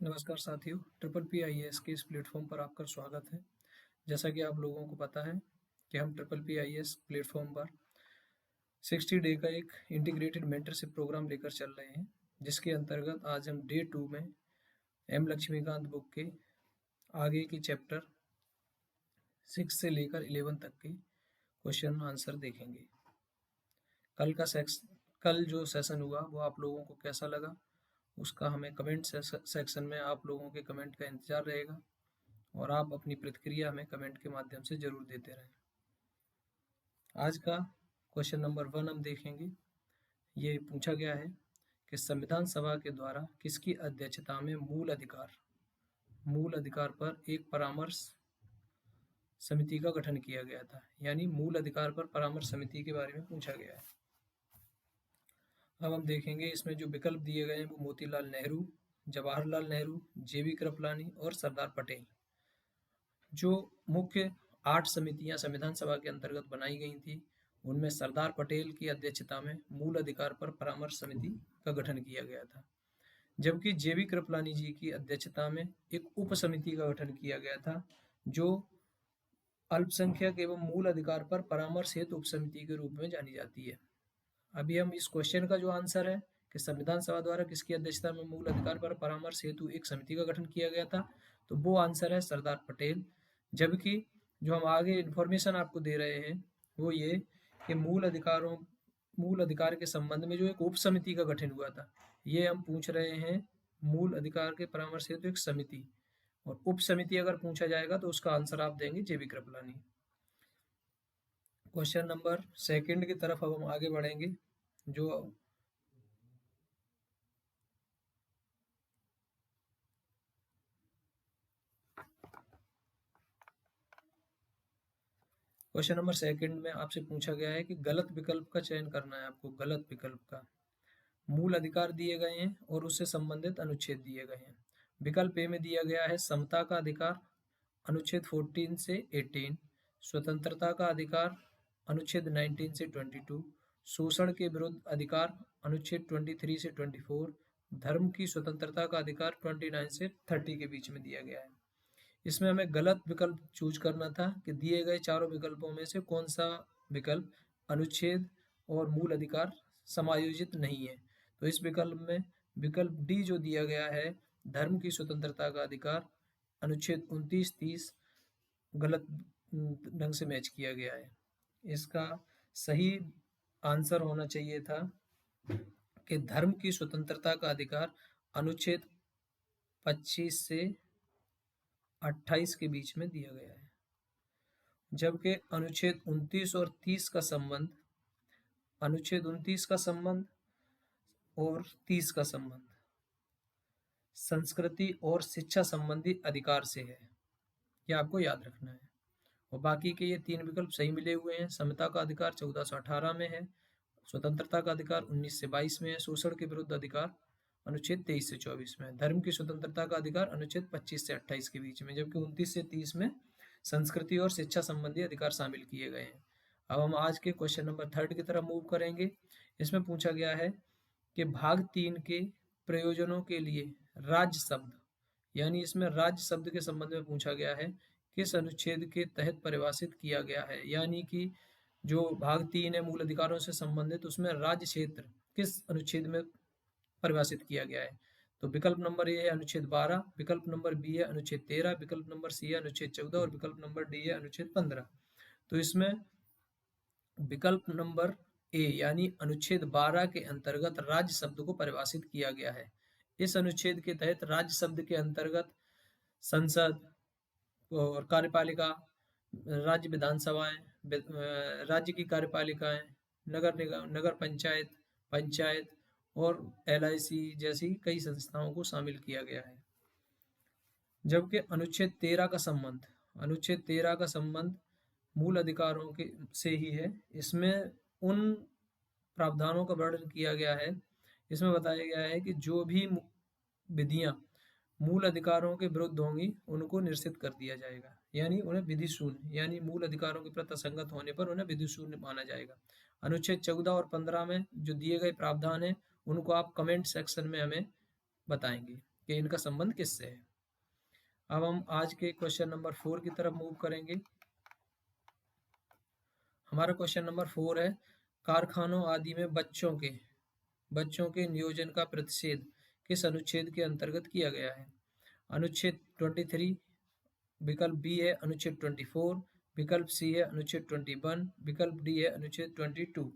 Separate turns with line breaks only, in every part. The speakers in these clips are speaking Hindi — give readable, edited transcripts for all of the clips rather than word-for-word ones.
नमस्कार साथियों, ट्रिपल पी आईएएस के इस प्लेटफॉर्म पर आपका स्वागत है। जैसा कि आप लोगों को पता है कि हम ट्रिपल पी आईएएस प्लेटफॉर्म पर 60 डे का एक इंटीग्रेटेड मेंटरशिप प्रोग्राम लेकर चल रहे हैं, जिसके अंतर्गत आज हम डे 2 में एम लक्ष्मीकांत बुक के आगे की चैप्टर 6 से लेकर 11 तक के क्वेश्चन आंसर देखेंगे। कल जो सेशन हुआ वो आप लोगों को कैसा लगा, उसका हमें कमेंट सेक्शन में आप लोगों के कमेंट का इंतजार रहेगा और आप अपनी प्रतिक्रिया हमें कमेंट के माध्यम से जरूर देते रहें। आज का क्वेश्चन नंबर 1 हम देखेंगे। ये पूछा गया है कि संविधान सभा के द्वारा किसकी अध्यक्षता में मूल अधिकार पर एक परामर्श समिति का गठन किया गया था। यानी मूल अधिकार पर परामर्श समिति के बारे में पूछा गया है। अब हम देखेंगे इसमें जो विकल्प दिए गए हैं वो मोतीलाल नेहरू, जवाहरलाल नेहरू, जेबी कृपलानी और सरदार पटेल। जो मुख्य 8 समितियां संविधान सभा के अंतर्गत बनाई गई थी, उनमें सरदार पटेल की अध्यक्षता में मूल अधिकार पर परामर्श समिति का गठन किया गया था, जबकि जेबी कृपलानी जी की अध्यक्षता में एक उप समिति का गठन किया गया था, जो अल्पसंख्यक एवं मूल अधिकार पर परामर्श हेतु उप समिति के रूप में जानी जाती है। अभी हम इस क्वेश्चन का जो आंसर है कि संविधान सभा द्वारा किसकी अध्यक्षता में मूल अधिकार पर परामर्श हेतु एक समिति का गठन किया गया था, तो वो आंसर है सरदार पटेल। जबकि जो हम आगे इंफॉर्मेशन आपको दे रहे हैं वो ये कि मूल अधिकार के संबंध में जो एक उप समिति का गठन हुआ था, ये हम पूछ रहे हैं मूल अधिकार के परामर्श हेतु एक समिति, और उप समिति अगर पूछा जाएगा तो उसका आंसर आप देंगे जेबी कृपलानी। क्वेश्चन नंबर 2 की तरफ अब हम आगे बढ़ेंगे। जो क्वेश्चन नंबर 2 में आपसे पूछा गया है कि गलत विकल्प का चयन करना है आपको। गलत विकल्प का मूल अधिकार दिए गए हैं और उससे संबंधित अनुच्छेद दिए गए हैं। विकल्प ए में दिया गया है समता का अधिकार, अनुच्छेद 14 से 18, स्वतंत्रता का अधिकार, अनुच्छेद 19 से 22, शोषण के विरुद्ध अधिकार, अनुच्छेद 23 से 24, धर्म की स्वतंत्रता का अधिकार 29 से 30 के बीच में दिया गया है। इसमें हमें गलत विकल्प चूज करना था कि दिए गए चारों विकल्पों में से कौन सा विकल्प अनुच्छेद और मूल अधिकार समायोजित नहीं है। तो इस विकल्प में विकल्प डी जो दिया गया है, धर्म की स्वतंत्रता का अधिकार, अनुच्छेद 29-30 गलत ढंग से मैच किया गया है। इसका सही आंसर होना चाहिए था कि धर्म की स्वतंत्रता का अधिकार अनुच्छेद 25 से 28 के बीच में दिया गया है, जबकि अनुच्छेद 29 और 30 का संबंध, अनुच्छेद 29 का संबंध और 30 का संबंध संस्कृति और शिक्षा संबंधी अधिकार से है। यह आपको याद रखना है। और बाकी के ये 3 विकल्प सही मिले हुए हैं। समता का अधिकार 1418 में है, स्वतंत्रता का अधिकार 19 से 22 में है, शोषण के विरुद्ध अधिकार अनुच्छेद 23 से 24 में है, धर्म की स्वतंत्रता का अधिकार अनुच्छेद 25 से 28 के बीच में, जबकि 29 से 30 में संस्कृति और शिक्षा संबंधी अधिकार शामिल किए गए हैं। अब हम आज के क्वेश्चन नंबर 3 की तरफ मूव करेंगे। इसमें पूछा गया है कि भाग 3 के प्रयोजनों के लिए राज्य शब्द, यानी इसमें राज्य शब्द के संबंध में पूछा गया है, किस अनुच्छेद के तहत परिभाषित किया गया है। यानी कि जो भाग 3 है मूल अधिकारों से संबंधित, उसमें राज्य क्षेत्र किस अनुच्छेद में परिभाषित किया गया है। तो विकल्प नंबर ए है अनुच्छेद 12, विकल्प नंबर बी है अनुच्छेद 13, विकल्प नंबर सी है अनुच्छेद 14 और विकल्प नंबर डी है अनुच्छेद 15। तो इसमें विकल्प नंबर ए यानी अनुच्छेद 12 के अंतर्गत राज्य शब्द को परिभाषित किया गया है। इस अनुच्छेद के तहत राज्य शब्द के अंतर्गत संसद और कार्यपालिका, राज्य विधानसभाएं, राज्य की कार्यपालिकाएं, नगर निगम, नगर पंचायत और LIC जैसी कई संस्थाओं को शामिल किया गया है। जबकि अनुच्छेद 13 का संबंध मूल अधिकारों के से ही है। इसमें उन प्रावधानों का वर्णन किया गया है, इसमें बताया गया है कि जो भी विधियां मूल अधिकारों के विरुद्ध होंगी उनको निरसित कर दिया जाएगा, यानी उन्हें विधि शून्य, यानी मूल अधिकारों के प्रति असंगत होने पर उन्हें विधि शून्य माना जाएगा। अनुच्छेद 14 और 15 में जो दिए गए प्रावधान है उनको आप कमेंट सेक्शन में हमें बताएंगे। कि इनका संबंध किससे है। अब हम आज के क्वेश्चन नंबर 4 की तरफ मूव करेंगे। हमारा क्वेश्चन नंबर 4 है, कारखानों आदि में बच्चों के नियोजन का प्रतिषेध किस अनुच्छेद के अंतर्गत किया गया है। अनुच्छेद 23, विकल्प बी है अनुच्छेद 24, विकल्प सी है अनुच्छेद 21, विकल्प डी है अनुच्छेद 22।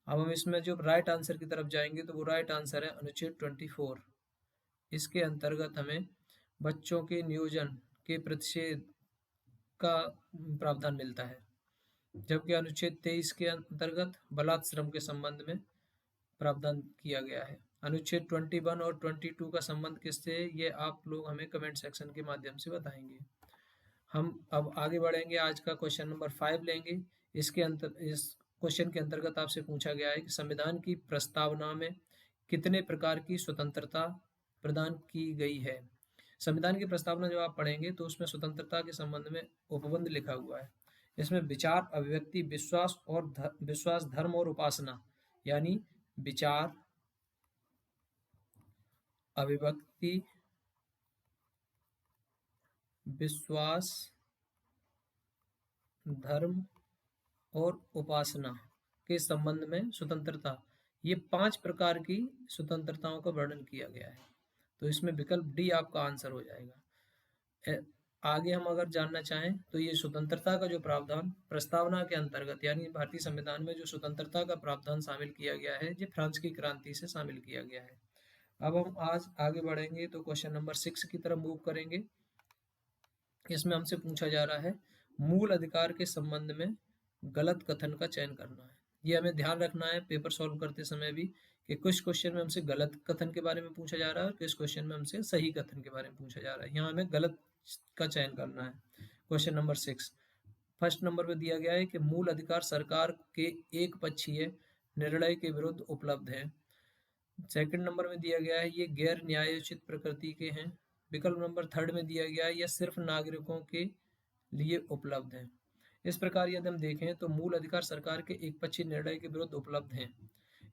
अब हम इसमें जो राइट आंसर की तरफ जाएंगे तो वो राइट आंसर है अनुच्छेद 24। इसके अंतर्गत हमें बच्चों के नियोजन के प्रतिषेध का प्रावधान मिलता है, जबकि अनुच्छेद 23 के अंतर्गत बलात् श्रम के संबंध में प्रावधान किया गया है। अनुच्छेद 21 और 22 का संबंध किससे है, ये आप लोग हमें कमेंट सेक्शन के माध्यम से बताएंगे। हम अब आगे बढ़ेंगे, आज का क्वेश्चन नंबर 5 लेंगे। इस क्वेश्चन के अंतर्गत आपसे पूछा गया है कि संविधान की प्रस्तावना में कितने प्रकार की स्वतंत्रता प्रदान की गई है। संविधान की प्रस्तावना जब आप पढ़ेंगे तो उसमें स्वतंत्रता के संबंध में उपबंध लिखा हुआ है। इसमें विचार, अभिव्यक्ति, विश्वास, धर्म और उपासना, यानी विचार, अभिव्यक्ति, विश्वास, धर्म और उपासना के संबंध में स्वतंत्रता, ये 5 प्रकार की स्वतंत्रताओं का वर्णन किया गया है। तो इसमें विकल्प डी आपका आंसर हो जाएगा। आगे हम अगर जानना चाहें तो ये स्वतंत्रता का जो प्रावधान प्रस्तावना के अंतर्गत, यानी भारतीय संविधान में जो स्वतंत्रता का प्रावधान शामिल किया गया है, ये फ्रांस की क्रांति से शामिल किया गया है। अब हम आज आगे बढ़ेंगे तो क्वेश्चन नंबर 6 की तरफ मूव करेंगे। इसमें हमसे पूछा जा रहा है, मूल अधिकार के संबंध में गलत कथन का चयन करना है। ये हमें ध्यान रखना है पेपर सॉल्व करते समय भी, कि कुछ क्वेश्चन में हमसे गलत कथन के बारे में पूछा जा रहा है और कुछ क्वेश्चन में हमसे सही कथन के बारे में पूछा जा रहा है। यहाँ हमें गलत का चयन करना है। क्वेश्चन नंबर 6 फर्स्ट नंबर पे दिया गया है कि मूल अधिकार सरकार के एक पक्षीय निर्णय के विरुद्ध उपलब्ध है। सेकंड नंबर में दिया गया है ये गैर न्यायोचित प्रकृति के हैं। विकल्प नंबर थर्ड में दिया गया है यह सिर्फ नागरिकों के लिए उपलब्ध है। इस प्रकार यदि हम देखें तो मूल अधिकार सरकार के एक पक्षीय निर्णय के विरुद्ध उपलब्ध हैं।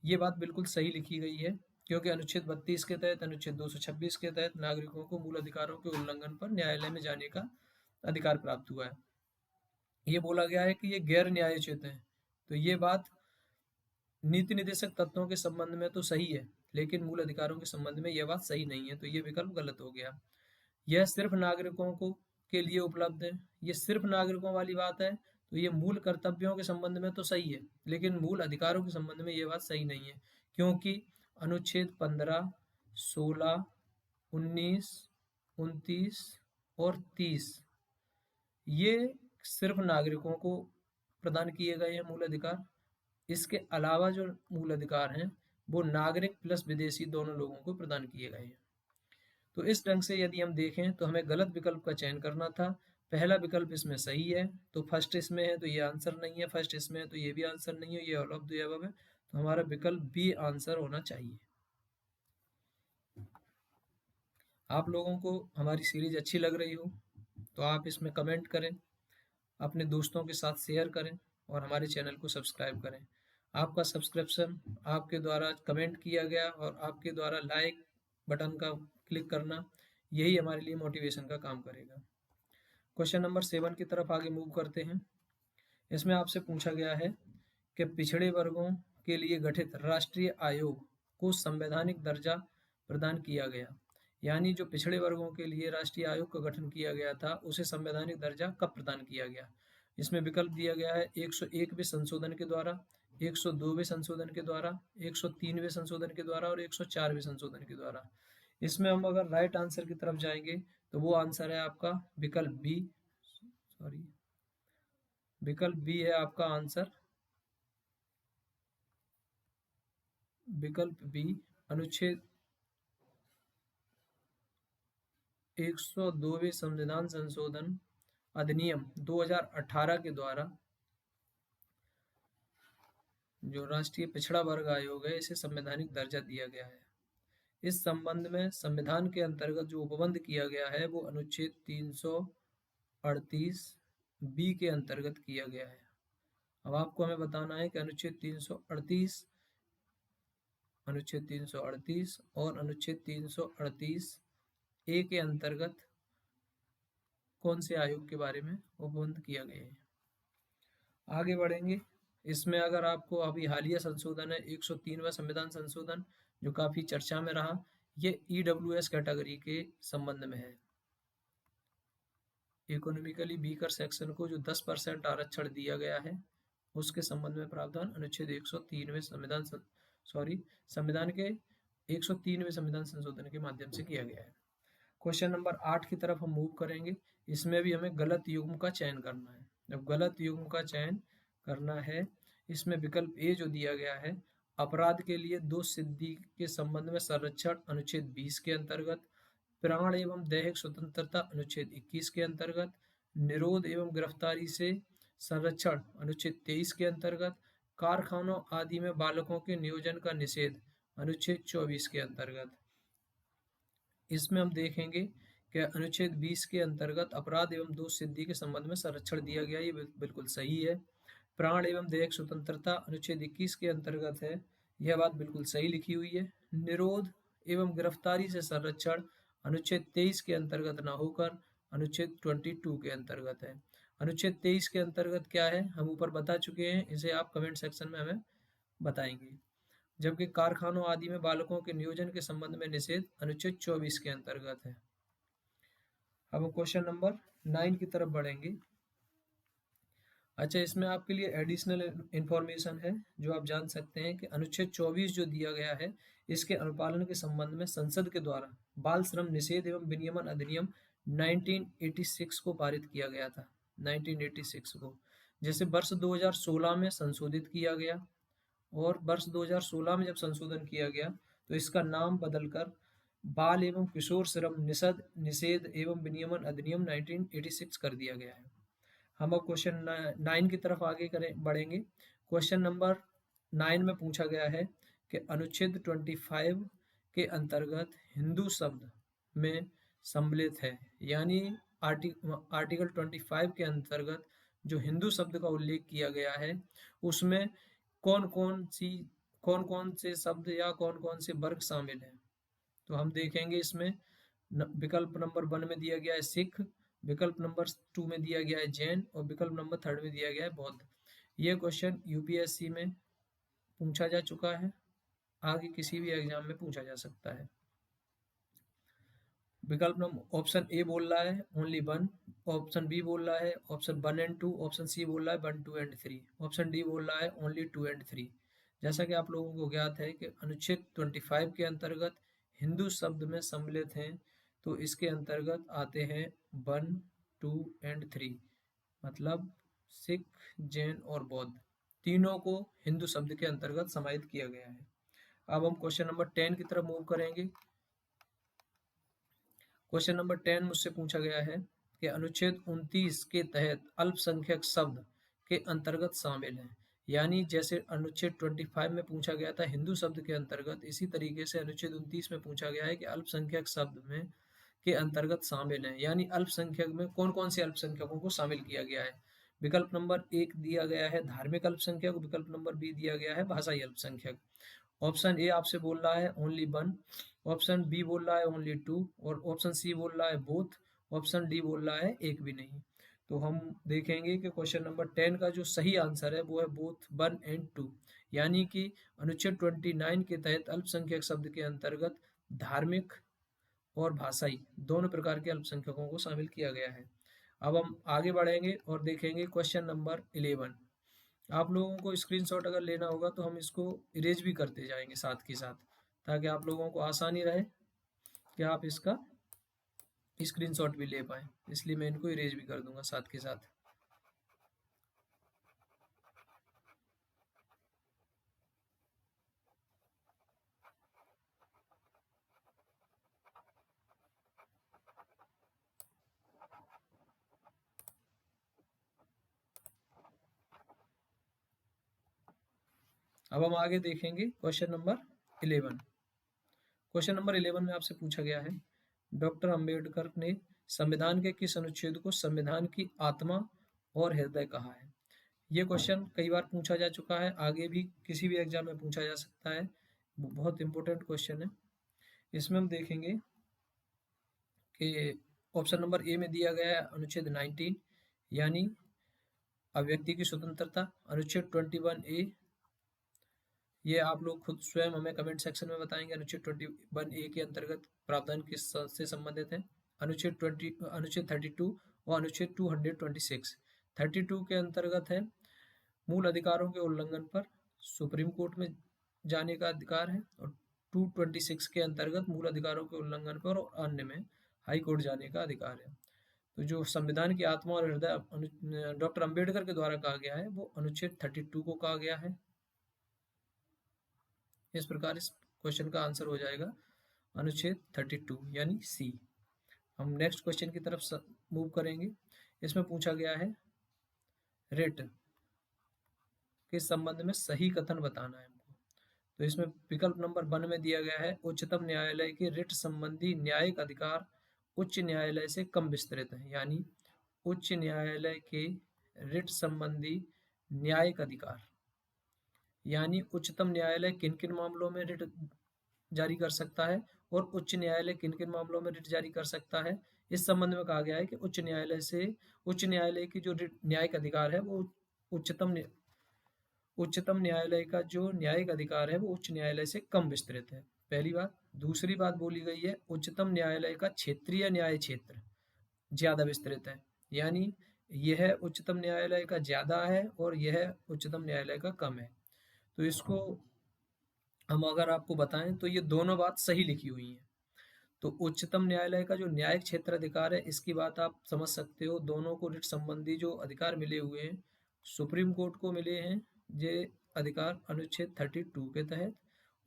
ये बात बिल्कुल सही लिखी गई है, क्योंकि अनुच्छेद 32 के तहत, अनुच्छेद 226 के तहत नागरिकों को मूल अधिकारों के उल्लंघन पर न्यायालय में जाने का अधिकार प्राप्त हुआ है। ये बोला गया है कि ये गैर न्यायोचित है, तो ये बात नीति निर्देशक तत्वों के संबंध में तो सही है, लेकिन मूल अधिकारों के संबंध में यह बात सही नहीं है, तो ये विकल्प गलत हो गया। यह सिर्फ नागरिकों को के लिए उपलब्ध है, ये सिर्फ नागरिकों वाली बात है, तो ये मूल कर्तव्यों के संबंध में तो सही है, लेकिन मूल अधिकारों के संबंध में ये बात सही नहीं है, क्योंकि अनुच्छेद 15, 16, 19, 29 और 30 ये सिर्फ नागरिकों को प्रदान किए गए हैं मूल अधिकार। इसके अलावा जो मूल अधिकार हैं वो नागरिक प्लस विदेशी दोनों लोगों को प्रदान किए गए हैं। तो इस ढंग से यदि हम देखें तो हमें गलत विकल्प का चयन करना था। पहला विकल्प इसमें सही है तो फर्स्ट इसमें है तो ये आंसर नहीं है, फर्स्ट इसमें है तो ये भी आंसर नहीं है, ये ऑल ऑफ द अबव है, तो हमारा विकल्प बी आंसर होना चाहिए। आप लोगों को हमारी सीरीज अच्छी लग रही हो तो आप इसमें कमेंट करें, अपने दोस्तों के साथ शेयर करें और हमारे चैनल को सब्सक्राइब करें। आपका सब्सक्रिप्शन, आपके द्वारा कमेंट किया गया और आपके द्वारा लाइक बटन का क्लिक करना, यही हमारे लिए मोटिवेशन का काम करेगा। क्वेश्चन नंबर 7 की तरफ आगे मूव करते हैं। इसमें आपसे पूछा गया है कि पिछड़े वर्गों के लिए गठित राष्ट्रीय आयोग को संवैधानिक दर्जा प्रदान किया गया, यानी जो पिछड़े वर्गों के लिए राष्ट्रीय आयोग का गठन किया गया था उसे संवैधानिक दर्जा कब प्रदान किया गया। इसमें विकल्प दिया गया है 101वें संशोधन के द्वारा, 102वें संशोधन के द्वारा, 103वें संशोधन के द्वारा और 104वें संशोधन के द्वारा। इसमें हम अगर राइट आंसर की तरफ जाएंगे तो वो आंसर है आपका विकल्प बी, विकल्प बी है आपका आंसर, विकल्प बी अनुच्छेद 102वें संविधान संशोधन अधिनियम 2018 के द्वारा जो राष्ट्रीय पिछड़ा वर्ग आयोग है इसे संवैधानिक दर्जा दिया गया है। इस संबंध में संविधान के अंतर्गत जो उपबंध किया गया है वो अनुच्छेद 338 बी के अंतर्गत किया गया है। अब आपको हमें बताना है कि अनुच्छेद 338 और अनुच्छेद 338 ए के अंतर्गत कौन से आयोग के बारे में उपबंध किया गया है। आगे बढ़ेंगे। इसमें अगर आपको अभी हालिया संशोधन है 103वां संविधान संशोधन, जो काफी चर्चा में रहा, ये ईडब्ल्यूएस कैटेगरी के संबंध में है। इकोनॉमिकली वीकर सेक्शन को जो 10% आरक्षण दिया गया है, उसके संबंध में प्रावधान अनुच्छेद 103वें संविधान के 103वें संविधान संशोधन के माध्यम से किया गया है। क्वेश्चन नंबर 8 की तरफ हम मूव करेंगे। इसमें भी हमें गलत युग्म का चयन करना है। जब गलत युग्म का चयन करना है, इसमें विकल्प ए जो दिया गया है, अपराध के लिए दोष सिद्धि के संबंध में संरक्षण अनुच्छेद 20 के अंतर्गत, प्राण एवं दैहिक स्वतंत्रता अनुच्छेद 21 के अंतर्गत, निरोध एवं गिरफ्तारी से संरक्षण अनुच्छेद 23 के अंतर्गत, कारखानों आदि में बालकों के नियोजन का निषेध अनुच्छेद 24 के अंतर्गत। इसमें हम देखेंगे कि अनुच्छेद 20 के अंतर्गत अपराध एवं दोष सिद्धि के संबंध में संरक्षण दिया गया, ये बिल्कुल सही है। प्राण एवं दैहिक स्वतंत्रता अनुच्छेद 21 के अंतर्गत है, यह बात बिल्कुल सही लिखी हुई है। निरोध एवं गिरफ्तारी से संरक्षण अनुच्छेद 23 के अंतर्गत न होकर अनुच्छेद 22 के अंतर्गत है। अनुच्छेद 23 के अंतर्गत क्या है, हम ऊपर बता चुके हैं, इसे आप कमेंट सेक्शन में हमें बताएंगे। जबकि कारखानों आदि में बालकों के नियोजन के संबंध में निषेध अनुच्छेद 24 के अंतर्गत है। अब हम क्वेश्चन नंबर 9 की तरफ बढ़ेंगे। अच्छा, इसमें आपके लिए एडिशनल इंफॉर्मेशन है जो आप जान सकते हैं कि अनुच्छेद 24 जो दिया गया है, इसके अनुपालन के संबंध में संसद के द्वारा बाल श्रम निषेध एवं विनियमन अधिनियम 1986 को पारित किया गया था। 1986 को जैसे वर्ष 2016 में संशोधित किया गया, और वर्ष 2016 में जब संशोधन किया गया तो इसका नाम बदलकर बाल एवं किशोर श्रम निषेध एवं विनियमन अधिनियम 1986 कर दिया गया है। हम अब क्वेश्चन 9 की तरफ आगे बढ़ेंगे। क्वेश्चन नंबर 9 में पूछा गया है कि अनुच्छेद 25 के अंतर्गत हिंदू शब्द में सम्मिलित है, यानी आर्टिकल 25 के अंतर्गत जो हिंदू शब्द का उल्लेख किया गया है, उसमें कौन कौन से शब्द या कौन कौन से वर्ग शामिल हैं। तो हम देखेंगे, इसमें विकल्प नंबर 1 में दिया गया है सिख, विकल्प नंबर 2 में दिया गया है जैन, और विकल्प नंबर 3 में दिया गया है बौद्ध। ये क्वेश्चन यूपीएससी में पूछा जा चुका है, आगे किसी भी एग्जाम में पूछा जा सकता है। विकल्प नंबर ऑप्शन ए बोल रहा है ओनली 1, ऑप्शन बी बोल रहा है ऑप्शन 1 and 2, ऑप्शन सी बोल रहा है 1, 2 and 3, ऑप्शन डी बोल रहा है ओनली 2 and 3। जैसा कि आप लोगों को ज्ञात है कि अनुच्छेद 25 के अंतर्गत हिंदू शब्द में सम्मिलित हैं, तो इसके अंतर्गत आते हैं 1, 2 and 3, मतलब सिख, जैन और बौद्ध, तीनों को हिंदू शब्द के अंतर्गत समाहित किया गया है। अब हम क्वेश्चन नंबर 10 की तरफ मूव करेंगे। क्वेश्चन नंबर 10 मुझसे पूछा गया है कि अनुच्छेद 29 के तहत अल्पसंख्यक शब्द के अंतर्गत शामिल हैं, यानी जैसे अनुच्छेद 25 में पूछा गया था हिंदू शब्द के अंतर्गत, इसी तरीके से अनुच्छेद 29 में पूछा गया है कि अल्पसंख्यक शब्द में के अंतर्गत शामिल हैं, यानी अल्पसंख्यक में कौन कौन से अल्पसंख्यकों को शामिल किया गया है। विकल्प नंबर 1 दिया गया है धार्मिक अल्पसंख्यक, विकल्प नंबर बी दिया गया है भाषाई अल्पसंख्यक। ऑप्शन ए आपसे बोल रहा है ओनली 1, ऑप्शन बी बोल रहा है ओनली 2, और ऑप्शन सी बोल रहा है बोथ, ऑप्शन डी बोल रहा है एक भी नहीं। तो हम देखेंगे कि क्वेश्चन नंबर 10 का जो सही आंसर है वो है बोथ 1 and 2, यानी कि अनुच्छेद 29 के तहत अल्पसंख्यक शब्द के अंतर्गत धार्मिक और भाषाई दोनों प्रकार के अल्पसंख्यकों को शामिल किया गया है। अब हम आगे बढ़ेंगे और देखेंगे क्वेश्चन नंबर 11। आप लोगों को स्क्रीनशॉट अगर लेना होगा तो हम इसको इरेज भी करते जाएंगे साथ के साथ, ताकि आप लोगों को आसानी रहे कि आप इसका स्क्रीनशॉट भी ले पाए, इसलिए मैं इनको इरेज भी कर दूंगा साथ के साथ। अब हम आगे देखेंगे क्वेश्चन नंबर 11। क्वेश्चन नंबर 11 में आपसे पूछा गया है डॉक्टर अंबेडकर ने संविधान के किस अनुच्छेद को संविधान की आत्मा और हृदय कहा है। ये क्वेश्चन कई बार पूछा जा चुका है, आगे भी किसी भी एग्जाम में पूछा जा सकता है, बहुत इंपॉर्टेंट क्वेश्चन है। इसमें हम देखेंगे कि ऑप्शन नंबर ए में दिया गया है अनुच्छेद 19 यानी अभिव्यक्ति की स्वतंत्रता, अनुच्छेद 21A, ये आप लोग खुद स्वयं हमें कमेंट सेक्शन में बताएंगे अनुच्छेद 21A के अंतर्गत प्रावधान किस से संबंधित है। अनुच्छेद 32 और अनुच्छेद 226। 32 के अंतर्गत है मूल अधिकारों के उल्लंघन पर सुप्रीम कोर्ट में जाने का अधिकार है, और 226 के अंतर्गत मूल अधिकारों के उल्लंघन पर और अन्य में हाई कोर्ट जाने का अधिकार है। तो जो संविधान की आत्मा और हृदय डॉक्टर अंबेडकर के द्वारा कहा गया है वो अनुच्छेद 32 को कहा गया है। इस प्रकार इस क्वेश्चन का आंसर हो जाएगा अनुच्छेद 32 यानी सी। हम नेक्स्ट क्वेश्चन की तरफ मूव करेंगे। इसमें पूछा गया है रिट के संबंध में सही कथन बताना है हमको। तो इसमें विकल्प नंबर 1 में दिया गया है उच्चतम न्यायालय के रिट संबंधी न्यायिक अधिकार उच्च न्यायालय से कम विस्तृत है, यानी उच्च न्यायालय के रिट संबंधी न्यायिक अधिकार, यानी उच्चतम न्यायालय किन किन मामलों में रिट जारी कर सकता है और उच्च न्यायालय किन किन मामलों में रिट जारी कर सकता है। इस संबंध में कहा गया है कि उच्च न्यायालय की जो रिट न्यायिक अधिकार है वो उच्चतम न्यायालय का जो न्यायिक अधिकार है वो उच्च न्यायालय से कम विस्तृत है, पहली बात। दूसरी बात बोली गई है उच्चतम न्यायालय का क्षेत्रीय न्याय क्षेत्र ज्यादा विस्तृत है, यानी यह उच्चतम न्यायालय का ज्यादा है और यह उच्चतम न्यायालय का कम है। तो इसको हम अगर आपको बताएं तो ये दोनों बात सही लिखी हुई है। तो उच्चतम न्यायालय का जो न्यायिक क्षेत्र अधिकार है इसकी बात आप समझ सकते हो, दोनों को रिट संबंधी जो अधिकार मिले हुए हैं सुप्रीम कोर्ट को मिले हैं ये अधिकार अनुच्छेद 32 के तहत,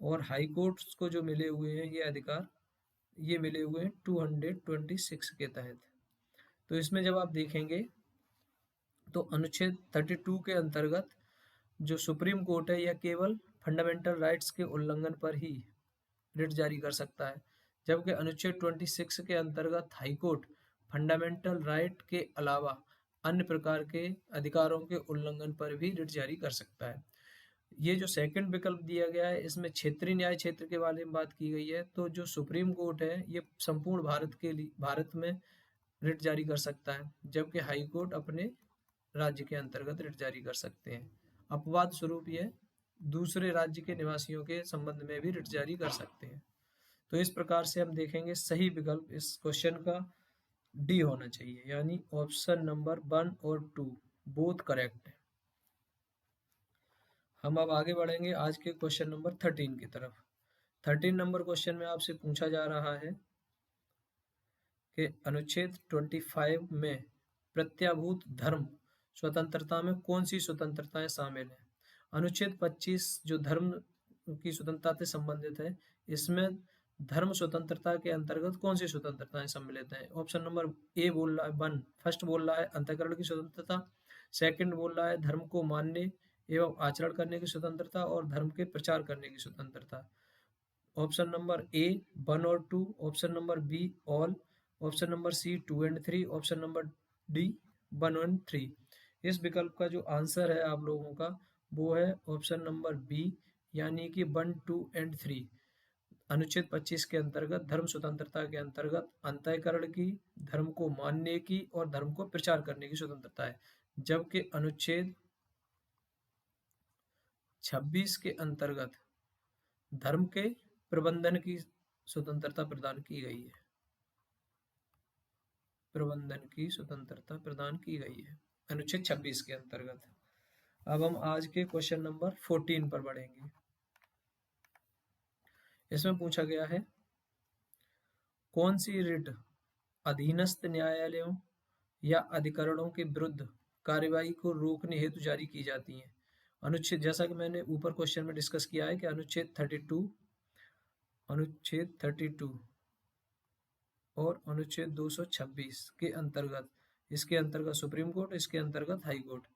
और हाई कोर्ट को जो मिले हुए हैं ये अधिकार ये मिले हुए हैं 226 के तहत। तो इसमें जब आप देखेंगे तो अनुच्छेद 32 के अंतर्गत जो सुप्रीम कोर्ट है यह केवल फंडामेंटल राइट्स के उल्लंघन पर ही रिट जारी कर सकता है, जबकि अनुच्छेद 26 के अंतर्गत हाई कोर्ट फंडामेंटल राइट के अलावा अन्य प्रकार के अधिकारों के उल्लंघन पर भी रिट जारी कर सकता है। ये जो सेकंड विकल्प दिया गया है इसमें क्षेत्रीय न्याय क्षेत्र के बारे में बात की गई है। तो जो सुप्रीम कोर्ट है ये संपूर्ण भारत में रिट जारी कर सकता है, जबकि हाई कोर्ट अपने राज्य के अंतर्गत रिट जारी कर सकते हैं। अपवाद स्वरूप ये दूसरे राज्य के निवासियों के संबंध में भी रिट जारी कर सकते हैं। तो इस प्रकार से हम देखेंगे सही विकल्प इस क्वेश्चन का डी होना चाहिए, यानी ऑप्शन नंबर 1 और 2 बोथ करेक्ट है। हम अब आगे बढ़ेंगे आज के क्वेश्चन नंबर 13 की तरफ। 13 नंबर क्वेश्चन में आपसे पूछा जा रहा है कि अनुच्छेद 25 में प्रत्याभूत धर्म स्वतंत्रता में कौन सी स्वतंत्रताएं शामिल है। अनुच्छेद 25 जो धर्म की स्वतंत्रता से संबंधित है इसमें धर्म स्वतंत्रता के अंतर्गत कौन सी स्वतंत्रताएं सम्मिलित हैं। ऑप्शन नंबर ए बोल रहा है 1 फर्स्ट बोल रहा है अंतःकरण की स्वतंत्रता, सेकंड बोल रहा है धर्म को मानने एवं आचरण करने की स्वतंत्रता और धर्म के प्रचार करने की स्वतंत्रता। ऑप्शन नंबर ए 1 और 2, option number B all, option number C 2 and 3, option number D 1 and 3। इस विकल्प का जो आंसर है आप लोगों का वो है ऑप्शन नंबर बी, यानी कि 1, 2 and 3। अनुच्छेद 25 के अंतर्गत धर्म स्वतंत्रता के अंतर्गत अंतःकरण की, धर्म को मानने की और धर्म को प्रचार करने की स्वतंत्रता है, जबकि अनुच्छेद 26 के अंतर्गत धर्म के प्रबंधन की स्वतंत्रता प्रदान की गई है, प्रबंधन की स्वतंत्रता प्रदान की गई है अनुच्छेद 26 के अंतर्गत। अब हम आज के क्वेश्चन नंबर 14 पर बढ़ेंगे। इसमें पूछा गया है कौन सी रिट अधीनस्थ न्यायालयों या अधिकरणों के विरुद्ध कार्यवाही को रोकने हेतु जारी की जाती है। अनुच्छेद जैसा कि मैंने ऊपर क्वेश्चन में डिस्कस किया है कि अनुच्छेद 32 और अनुच्छेद 226 के अंतर्गत, इसके अंतर्गत सुप्रीम कोर्ट, इसके अंतर्गत हाई कोर्ट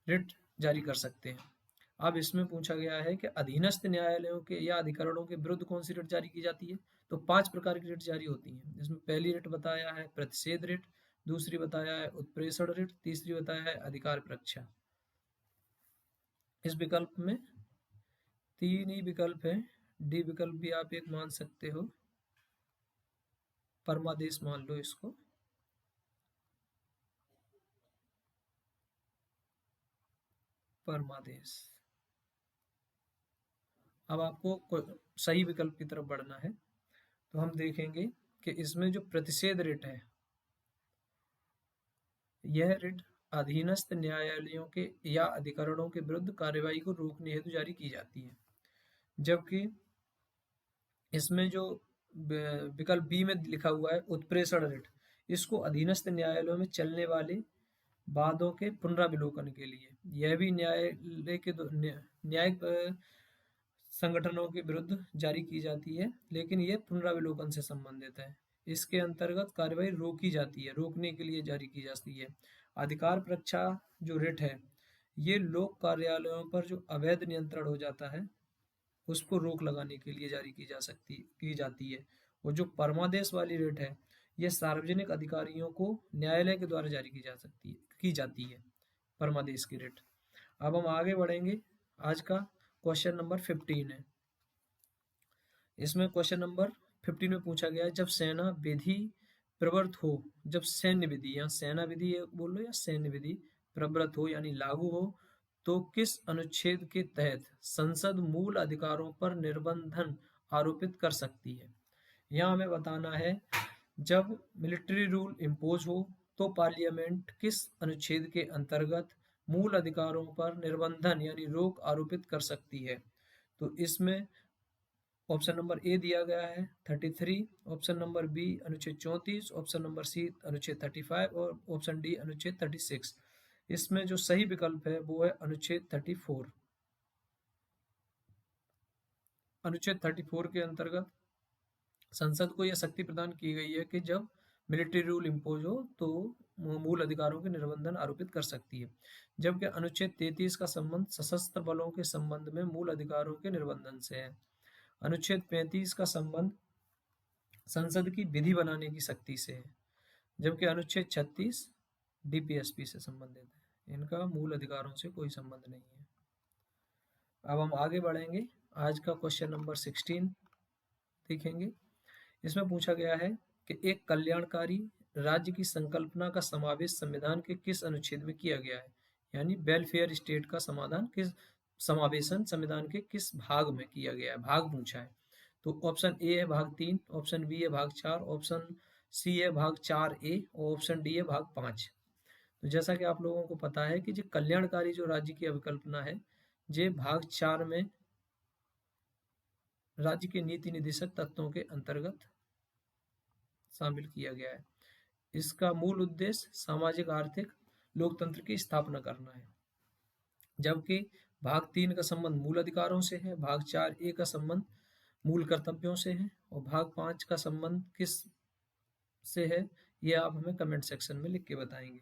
रिट जारी कर सकते हैं। अब इसमें पूछा गया है कि अधीनस्थ न्यायालयों के या अधिकरणों के विरुद्ध कौन सी रिट जारी की जाती है। तो 5 प्रकार की रिट जारी होती है। इसमें पहली रिट बताया है प्रतिषेध रिट, दूसरी बताया है उत्प्रेषण रिट, तीसरी बताया है अधिकार परीक्षा। इस विकल्प में 3 ही विकल्प है, डी विकल्प भी आप एक मान सकते हो। परमादेश मान लो इसको। परमादेश। अब आपको सही विकल्प की तरफ बढ़ना है, तो हम देखेंगे कि इसमें जो प्रतिषेध रिट है, यह रिट अधीनस्थ न्यायालयों के या अधिकरणों के विरुद्ध कार्यवाही को रोकने हेतु जारी की जाती है। जबकि इसमें जो विकल्प बी में लिखा हुआ है उत्प्रेषण रिट, इसको अधीनस्थ न्यायालयों में चलने वाले वादों के पुनरावलोकन के लिए, यह भी न्यायालय के न्यायिक संगठनों के विरुद्ध जारी की जाती है, लेकिन यह पुनरावलोकन से संबंधित है। इसके अंतर्गत कार्यवाही रोकी जाती है, रोकने के लिए जारी की जाती है। अधिकार परीक्षा जो रिट है, ये लोक कार्यालयों पर जो अवैध नियंत्रण हो जाता है उसको रोक लगाने के लिए जारी की जाती है। और जो परमादेश वाली रिट है, यह सार्वजनिक अधिकारियों को न्यायालय के द्वारा जारी की जाती है परमादेश की रिट। अब हम आगे बढ़ेंगे। आज का क्वेश्चन नंबर 15 है। इसमें क्वेश्चन नंबर 15 में पूछा गया है, जब सेना विधि प्रवृत्त हो, जब सैन्य विधि, या सेना विधि बोल लो या सैन्य विधि प्रवृत्त हो यानी लागू हो, तो किस अनुच्छेद के तहत संसद मूल अधिकारों पर निर्बंधन आरोपित कर सकती है। यहाँ हमें बताना है, जब मिलिट्री रूल इम्पोज हो तो पार्लियामेंट किस अनुच्छेद के अंतर्गत मूल अधिकारों पर निर्बंधन यानी रोक आरोपित कर सकती है। तो इसमें ऑप्शन नंबर ए दिया गया है 33, ऑप्शन नंबर बी अनुच्छेद 34, ऑप्शन नंबर सी अनुच्छेद 35 और ऑप्शन डी अनुच्छेद 36। इसमें जो सही विकल्प है वो है अनुच्छेद 34। अनुच्छेद 34 के अंतर्गत संसद को यह शक्ति प्रदान की गई है कि जब मिलिट्री रूल इम्पोज हो तो मूल अधिकारों के निर्बंधन आरोपित कर सकती है। जबकि अनुच्छेद 33 का संबंध सशस्त्र बलों के संबंध में मूल अधिकारों के निर्बंधन से है। अनुच्छेद 35 का संबंध संसद की विधि बनाने की शक्ति से है, जबकि अनुच्छेद 36 डीपीएसपी से संबंधित है। इनका मूल अधिकारों से कोई संबंध नहीं है। अब हम आगे बढ़ेंगे। आज का क्वेश्चन नंबर 16 देखेंगे। इसमें पूछा गया है कि एक कल्याणकारी राज्य की संकल्पना का समावेश संविधान के किस अनुच्छेद में किया गया है, यानी वेलफेयर स्टेट का समावेशन संविधान के किस भाग में किया गया है, भाग पूछा है। तो ऑप्शन ए है भाग 3, ऑप्शन बी है भाग 4, ऑप्शन सी है भाग 4A और ऑप्शन डी है भाग 5। तो जैसा कि आप लोगों को पता है कि जो कल्याणकारी जो राज्य की अभिकल्पना है, ये भाग 4 में राज्य के नीति निदेशक तत्वों के अंतर्गत शामिल किया गया है। इसका मूल उद्देश्य सामाजिक आर्थिक लोकतंत्र की स्थापना करना है। जबकि भाग 3 का संबंध मूल अधिकारों से है, भाग 4A का संबंध मूल कर्तव्यों से है और भाग 5 का संबंध किस से है, ये आप हमें कमेंट सेक्शन में लिख के बताएंगे।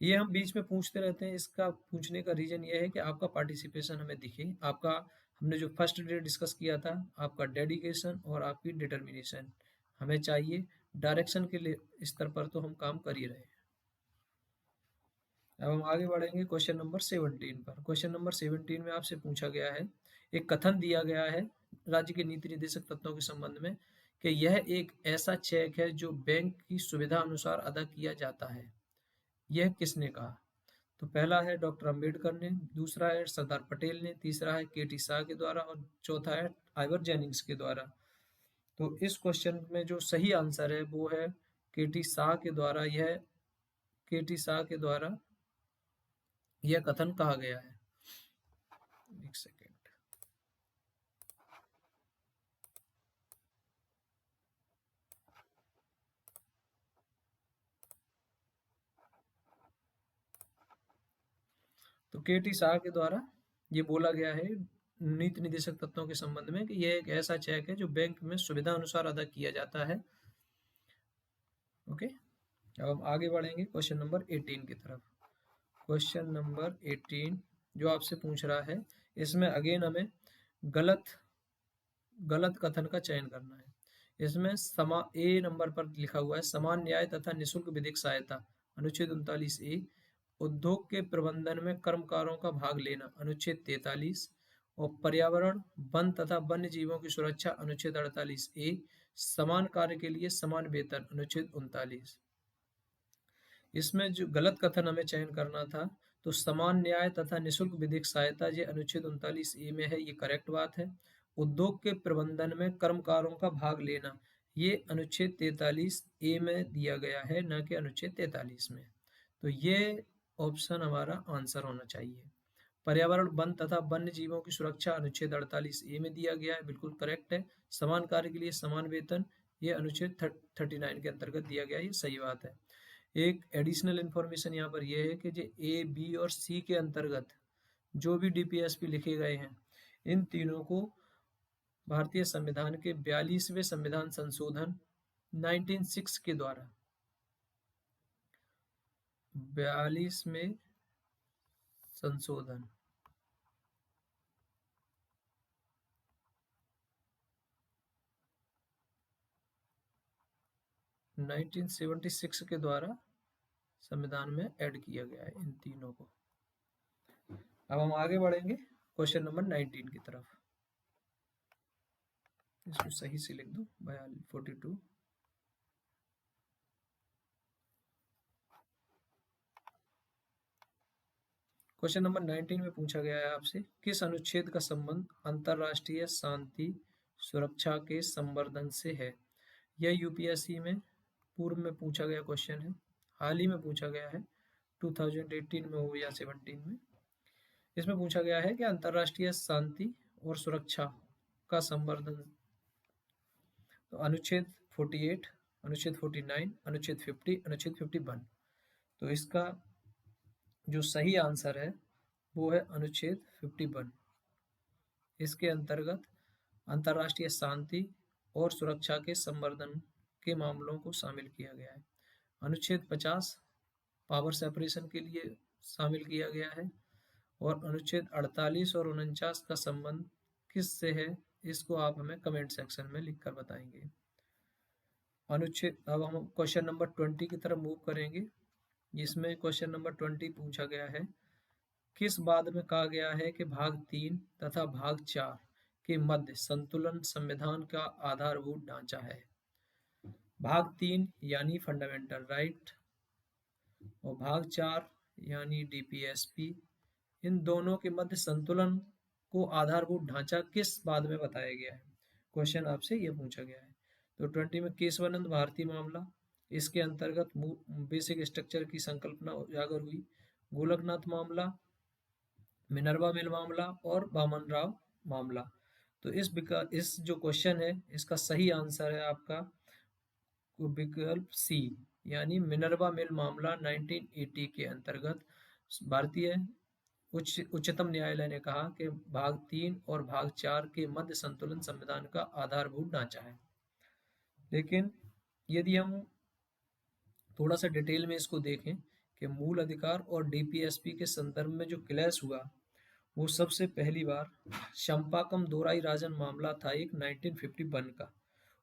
ये हम बीच में पूछते रहते हैं। इसका पूछने का रीजन ये है कि आपका पार्टिसिपेशन हमें दिखे, आपका हमने जो फर्स्ट डे डिस्कस किया था, आपका डेडिकेशन और आपकी डिटर्मिनेशन हमें चाहिए। डायरेक्शन के लिए स्तर पर तो हम काम कर ही रहे हैं। अब हम आगे बढ़ेंगे क्वेश्चन नंबर 17 पर। क्वेश्चन नंबर 17 में आपसे पूछा गया है, एक कथन दिया गया है राज्य के नीति निर्देशक तत्वों के संबंध में कि यह एक ऐसा चेक है जो बैंक की सुविधा अनुसार अदा किया जाता है। यह किसने कहा? तो पहला है डॉक्टर अंबेडकर ने, दूसरा है सरदार पटेल ने, तीसरा है केटी शाह के द्वारा और चौथा है आइवर जेनिंग्स के द्वारा। तो इस क्वेश्चन में जो सही आंसर है वो है केटी शाह के द्वारा। यह केटी शाह के द्वारा यह कथन कहा गया है। एक सेकेंड। तो केटी शाह के द्वारा ये बोला गया है नीति निदेशक तत्वों के संबंध में कि यह एक ऐसा चेक है जो बैंक में सुविधा अनुसार अदा किया जाता है। ओके, अब हम आगे बढ़ेंगे क्वेश्चन नंबर 18 की तरफ। क्वेश्चन नंबर 18 जो आपसे पूछ रहा है, इसमें अगेन हमें गलत कथन का चयन करना है। इसमें ए नंबर पर लिखा हुआ है समान न्याय तथा निःशुल्क विधिक सहायता, अनुच्छेद 39A। उद्योग के प्रबंधन में कर्मकारों का भाग लेना, अनुच्छेद 43। और पर्यावरण, वन तथा वन्य जीवों की सुरक्षा, अनुच्छेद 48A। समान कार्य के लिए समान वेतन, अनुच्छेद 39। इसमें जो गलत कथन हमें चयन करना था, तो समान न्याय तथा निःशुल्क विधिक सहायता ये अनुच्छेद 39A में है, ये करेक्ट बात है। उद्योग के प्रबंधन में कर्मकारों का भाग लेना, ये अनुच्छेद 43A में दिया गया है, न कि अनुच्छेद 43 में। तो ये ऑप्शन हमारा आंसर होना चाहिए। पर्यावरण, वन तथा वन्य जीवों की सुरक्षा अनुच्छेद 48A में दिया गया है, बिल्कुल करेक्ट है। समान कार्य के लिए समान वेतन, ये अनुच्छेद 39 के अंतर्गत दिया गया है, ये सही बात है। एक एडिशनल इंफॉर्मेशन यहाँ पर यह है कि जो ए, बी और सी के अंतर्गत जो भी डीपीएसपी लिखे गए हैं, इन तीनों को भारतीय संविधान के 42वें संविधान संशोधन 1906 के द्वारा 42वें संशोधन 1976 के द्वारा संविधान में ऐड किया गया है इन तीनों को। अब हम आगे बढ़ेंगे क्वेश्चन नंबर 19 की तरफ। इसको सही से लिख दो, 42। क्वेश्चन नंबर 19 में पूछा गया है आपसे, किस अनुच्छेद का संबंध अंतरराष्ट्रीय शांति सुरक्षा के संवर्धन से है? यह यूपीएससी में पूर्व में पूछा गया क्वेश्चन है, हाल ही में पूछा गया है, 2018 में हो या 17 में। इसमें पूछा गया है कि अंतरराष्ट्रीय शांति और सुरक्षा का संवर्धन, तो अनुच्छेद 48, अनुच्छेद 49, अनुच्छेद 50, अनुच्छेद 51। तो इसका जो सही आंसर है वो है अनुच्छेद 51। इसके अंतर्गत अंतर्राष्ट्रीय शांति और सुरक्षा के संवर्धन के मामलों को शामिल किया गया है। अनुच्छेद 50 पावर सेपरेशन के लिए शामिल किया गया है, और अनुच्छेद 48 और 49 का संबंध किससे है, इसको आप हमें कमेंट सेक्शन में लिखकर बताएंगे। अनुच्छेद, अब हम क्वेश्चन नंबर 20 की तरफ मूव करेंगे। जिसमें क्वेश्चन नंबर 20 पूछा गया है, किस बाद में कहा गया है कि भाग 3 तथा भाग 4 के मध्य संतुलन संविधान का आधारभूत ढांचा है? भाग 3 यानी फंडामेंटल राइट और भाग 4 यानी डीपीएसपी, इन दोनों के मध्य संतुलन को आधारभूत ढांचा किस बाद में बताया गया है? क्वेश्चन आपसे ये पूछा गया है। तो 20 में केशवानंद भारती मामला, इसके अंतर्गत बेसिक स्ट्रक्चर की संकल्पना उजागर हुई। गोलकनाथ मामला, मिनर्वा मिल मामला और वामन राव मामला। तो इस जो क्वेश्चन है, इसका सही आंसर है आपका विकल्प सी, यानी मिनर्वा मिल मामला 1980 के अंतर्गत भारतीय उच्चतम न्यायालय ने कहा कि भाग 3 और भाग 4 के मध्य संतुलन संविधान का आधारभूत ढांचा है। लेकिन यदि हम थोड़ा सा डिटेल में इसको देखें कि मूल अधिकार और डीपीएसपी के संदर्भ में जो क्लैश हुआ, वो सबसे पहली बार शंपाकम दोराई राजन मामला था एक 1951 का।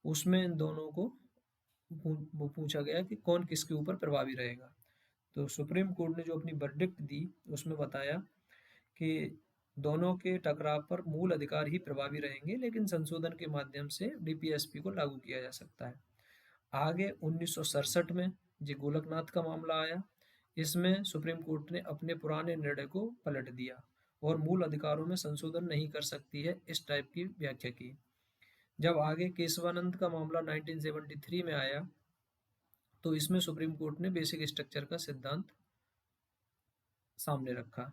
उसमें इन दोनों को वो पूछा गया कि कौन किसके ऊपर प्रभावी रहेगा। तो सुप्रीम कोर्ट ने जो अपनी वर्डिक्ट दी, उसमें बताया कि दोनों के टकराव पर मूल अधिकार ही प्रभावी रहेंगे, लेकिन संशोधन के माध्यम से डीपीएसपी को लागू किया जा सकता है। आगे 1967 में जी गोलकनाथ का मामला आया। इसमें सुप्रीम कोर्ट ने अपने पुराने निर्णय को पलट दिया और मूल अधिकारों में संशोधन नहीं कर सकती है, इस टाइप की व्याख्या की। जब आगे केशवानंद का मामला 1973 में आया, तो इसमें सुप्रीम कोर्ट ने बेसिक स्ट्रक्चर का सिद्धांत सामने रखा।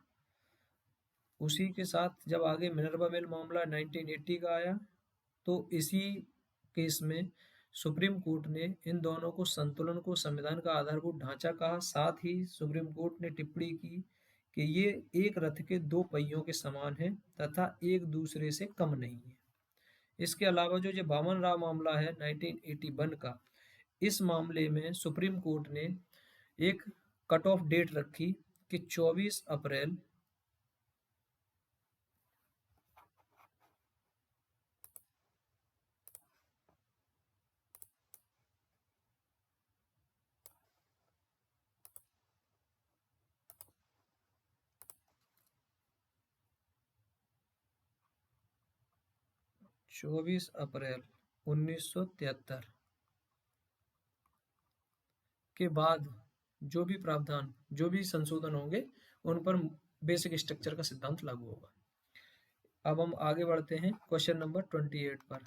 उसी के साथ जब आगे मिनर्वा मिल मामला 1980 का आया, तो इसी केस में सुप्रीम कोर्ट ने इन दोनों को संतुलन को संविधान का आधारभूत ढांचा कहा। साथ ही सुप्रीम कोर्ट ने टिप्पणी की कि ये एक रथ के दो पहियों के समान है तथा एक दूसरे से कम नहीं है। इसके अलावा जो वामन राव मामला है 1981 का, इस मामले में सुप्रीम कोर्ट ने एक कट ऑफ डेट रखी कि 24 अप्रैल 24 अप्रैल 1973 के बाद जो भी प्रावधान, जो भी संशोधन होंगे, उन पर बेसिक स्ट्रक्चर का सिद्धांत लागू होगा। अब हम आगे बढ़ते हैं क्वेश्चन नंबर 28 पर।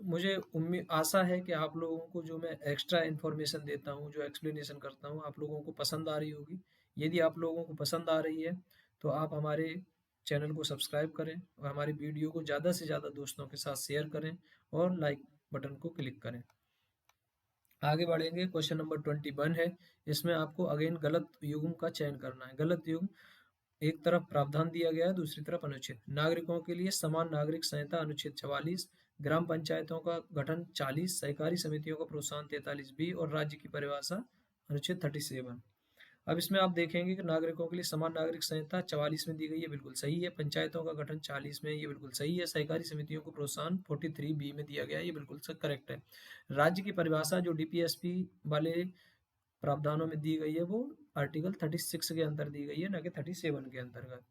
मुझे आशा है कि आप लोगों को जो मैं एक्स्ट्रा इन्फॉर्मेशन देता हूँ, जो एक्सप्लेनेशन करता हूँ, आप लोगों को पसंद आ रही होगी। यदि आप लोगों को पसंद आ रही है तो आप हमारे चैनल को सब्सक्राइब करें और हमारी वीडियो को ज़्यादा से ज़्यादा दोस्तों के साथ शेयर करें और लाइक बटन को क्लिक करें। आगे बढ़ेंगे, क्वेश्चन नंबर 21 है। इसमें आपको अगेन गलत युग्म का चयन करना है। गलत युग्म, एक तरफ प्रावधान दिया गया है, दूसरी तरफ अनुच्छेद। नागरिकों के लिए समान नागरिक संहिता अनुच्छेद 44, ग्राम पंचायतों का गठन 40, सहकारी समितियों का प्रोत्साहन 43 बी और राज्य की परिभाषा अनुच्छेद 37। अब इसमें आप देखेंगे कि नागरिकों के लिए समान नागरिक संहिता 44 में दी गई है, बिल्कुल सही है। पंचायतों का गठन 40 में, ये बिल्कुल सही है। सहकारी समितियों को प्रोत्साहन 43 बी में दिया गया है, ये बिल्कुल करेक्ट है। राज्य की परिभाषा जो डीपीएसपी वाले प्रावधानों में दी गई है वो आर्टिकल 36 के अंदर दी गई है, न कि 37 के अंतर्गत।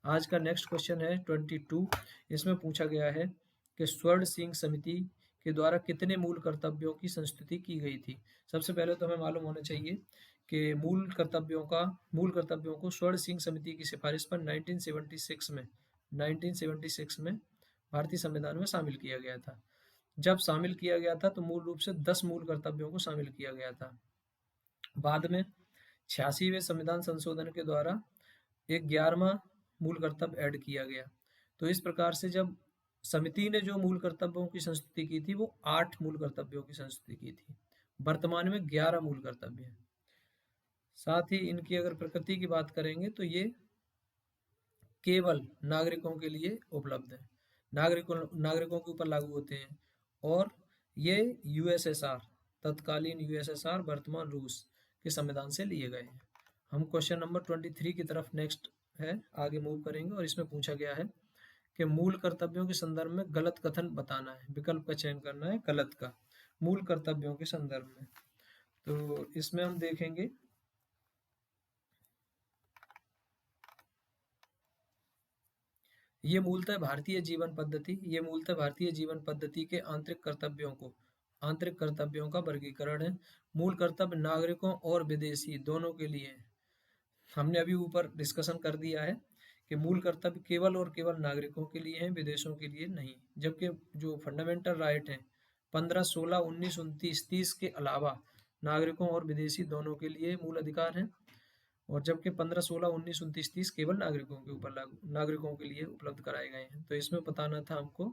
आज का नेक्स्ट क्वेश्चन है 22। इसमें पूछा गया है कि स्वर्ण सिंह समिति के द्वारा कितने मूल कर्तव्यों की संस्तुति की गई थी। सबसे पहले तो हमें मालूम होना चाहिए कि मूल कर्तव्यों को स्वर्ण सिंह समिति की सिफारिश पर 1976 में भारतीय संविधान में शामिल किया गया था। जब शामिल किया गया था तो मूल रूप से 10 मूल कर्तव्यों को शामिल किया गया था। बाद में 86वें संविधान संशोधन के द्वारा एक 11वां मूल कर्तव्य ऐड किया गया। तो इस प्रकार से जब समिति ने जो मूल कर्तव्यों की संस्तुति की थी वो 8 मूल कर्तव्यों की संस्तुति की थी। वर्तमान में 11 मूल कर्तव्य हैं। साथ ही इनकी अगर प्रकृति की बात करेंगे तो ये केवल नागरिकों के लिए उपलब्ध है, नागरिकों के ऊपर लागू होते हैं और ये यूएसएसआर, तत्कालीन यूएसएसआर वर्तमान रूस के संविधान से लिए गए हैं। हम क्वेश्चन नंबर 23 की तरफ नेक्स्ट है आगे मूव करेंगे और इसमें पूछा गया है कि मूल कर्तव्यों के संदर्भ में गलत कथन बताना है। विकल्प का चयन करना है गलत का मूल कर्तव्यों के संदर्भ में। तो इसमें हम देखेंगे ये मूलतः भारतीय जीवन पद्धति के आंतरिक कर्तव्यों का वर्गीकरण है। मूल कर्तव्य नागरिकों और विदेशी दोनों के लिए है। हमने अभी ऊपर डिस्कशन कर दिया है कि मूल कर्तव्य केवल और केवल नागरिकों के लिए हैं, विदेशों के लिए नहीं। जबकि जो फंडामेंटल राइट हैं 15, 16, 19, 29, 30 के अलावा नागरिकों और विदेशी दोनों के लिए मूल अधिकार हैं। और जबकि 15, 16, 19, 29, 30 केवल नागरिकों के लिए उपलब्ध कराए गए हैं। तो इसमें बताना था हमको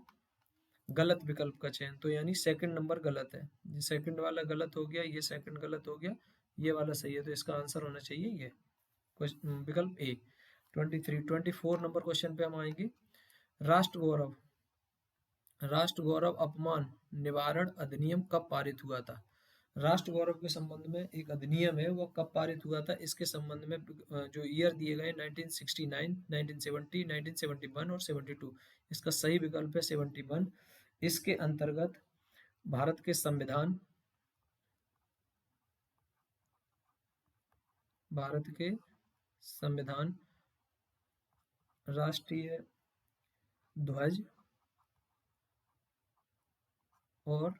गलत विकल्प का चयन। तो यानी सेकंड नंबर गलत है, ये सेकंड वाला गलत हो गया, ये सेकंड गलत हो गया, ये वाला सही है। तो इसका आंसर होना चाहिए ये विकल्प ए। 24 नंबर क्वेश्चन पे हम आएंगे। राष्ट्र गौरव अपमान निवारण अधिनियम कब पारित हुआ था। राष्ट्र गौरव के संबंध में एक अधिनियम है, वो कब पारित हुआ था, इसके संबंध में जो ईयर दिए गए 1969, 1970, 1971 और 72। इसका सही विकल्प है 71। इसके अंतर्गत भारत के संविधान, राष्ट्रीय ध्वज और